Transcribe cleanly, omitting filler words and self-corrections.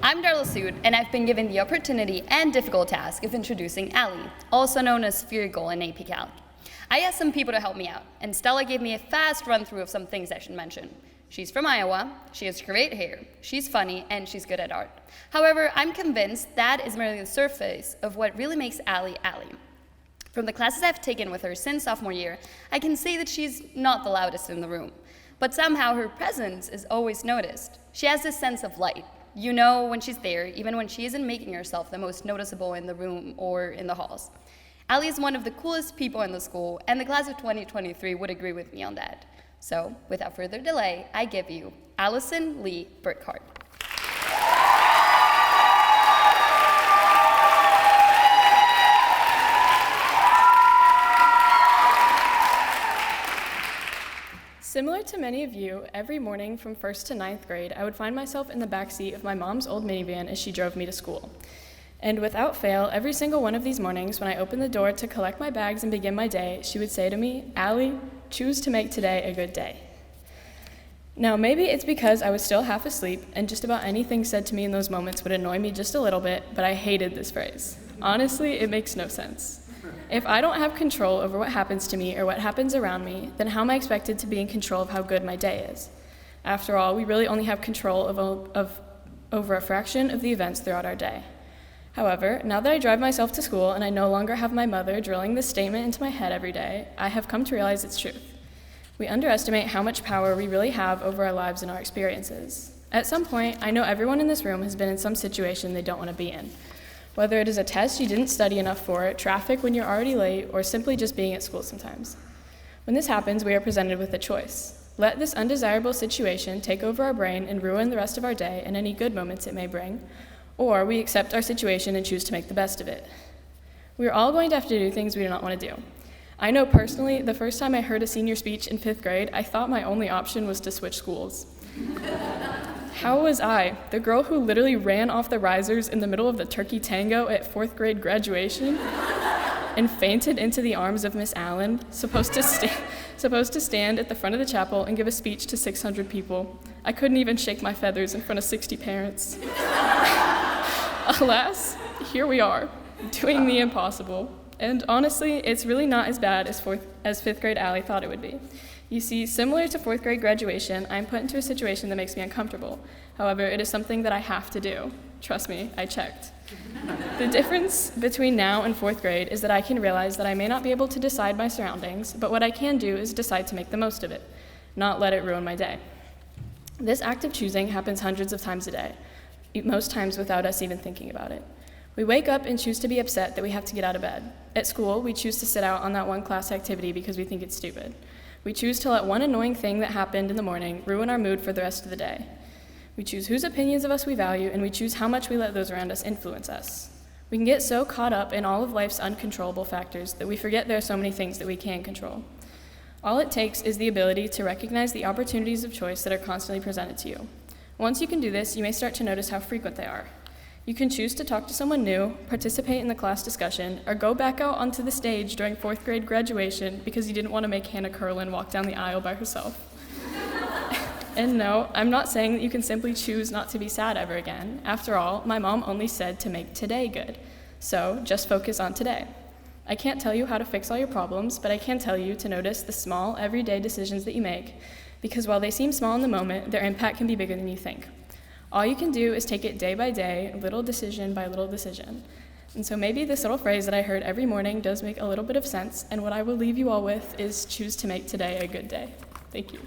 I'm Darla Sood, and I've been given the opportunity and difficult task of introducing Allie, also known as Spherical in AP Calc. I asked some people to help me out, and Stella gave me a fast run-through of some things I should mention. She's from Iowa, she has great hair, she's funny, and she's good at art. However, I'm convinced that is merely the surface of what really makes Allie Allie. From the classes I've taken with her since sophomore year, I can say that she's not the loudest in the room, but somehow her presence is always noticed. She has this sense of light. You know when she's there, even when she isn't making herself the most noticeable in the room or in the halls. Allie is one of the coolest people in the school, and the class of 2023 would agree with me on that. So, without further delay, I give you Allison Lee Burkhart. Similar to many of you, every morning from 1st to 9th grade, I would find myself in the backseat of my mom's old minivan as she drove me to school. And without fail, every single one of these mornings, when I opened the door to collect my bags and begin my day, she would say to me, "Allie, choose to make today a good day." Now, maybe it's because I was still half asleep, and just about anything said to me in those moments would annoy me just a little bit, but I hated this phrase. Honestly, it makes no sense. If I don't have control over what happens to me or what happens around me, then how am I expected to be in control of how good my day is? After all, we really only have control over a fraction of the events throughout our day. However, now that I drive myself to school and I no longer have my mother drilling this statement into my head every day, I have come to realize its truth. We underestimate how much power we really have over our lives and our experiences. At some point, I know everyone in this room has been in some situation they don't want to be in. Whether it is a test you didn't study enough for, traffic when you're already late, or simply just being at school sometimes. When this happens, we are presented with a choice. Let this undesirable situation take over our brain and ruin the rest of our day and any good moments it may bring, or we accept our situation and choose to make the best of it. We are all going to have to do things we do not want to do. I know personally, the first time I heard a senior speech in 5th grade, I thought my only option was to switch schools. How was I, the girl who literally ran off the risers in the middle of the turkey tango at 4th grade graduation and fainted into the arms of Miss Allen, supposed to stand at the front of the chapel and give a speech to 600 people? I couldn't even shake my feathers in front of 60 parents. Alas, here we are, doing the impossible. And honestly, it's really not as bad as 5th grade Allie thought it would be. You see, similar to 4th grade graduation, I'm put into a situation that makes me uncomfortable. However, it is something that I have to do. Trust me, I checked. The difference between now and 4th grade is that I can realize that I may not be able to decide my surroundings, but what I can do is decide to make the most of it, not let it ruin my day. This act of choosing happens hundreds of times a day, most times without us even thinking about it. We wake up and choose to be upset that we have to get out of bed. At school, we choose to sit out on that one class activity because we think it's stupid. We choose to let one annoying thing that happened in the morning ruin our mood for the rest of the day. We choose whose opinions of us we value, and we choose how much we let those around us influence us. We can get so caught up in all of life's uncontrollable factors that we forget there are so many things that we can control. All it takes is the ability to recognize the opportunities of choice that are constantly presented to you. Once you can do this, you may start to notice how frequent they are. You can choose to talk to someone new, participate in the class discussion, or go back out onto the stage during 4th grade graduation because you didn't want to make Hannah Curlin walk down the aisle by herself. And no, I'm not saying that you can simply choose not to be sad ever again. After all, my mom only said to make today good. So just focus on today. I can't tell you how to fix all your problems, but I can tell you to notice the small, everyday decisions that you make, because while they seem small in the moment, their impact can be bigger than you think. All you can do is take it day by day, little decision by little decision. And so maybe this little phrase that I heard every morning does make a little bit of sense, and what I will leave you all with is choose to make today a good day. Thank you.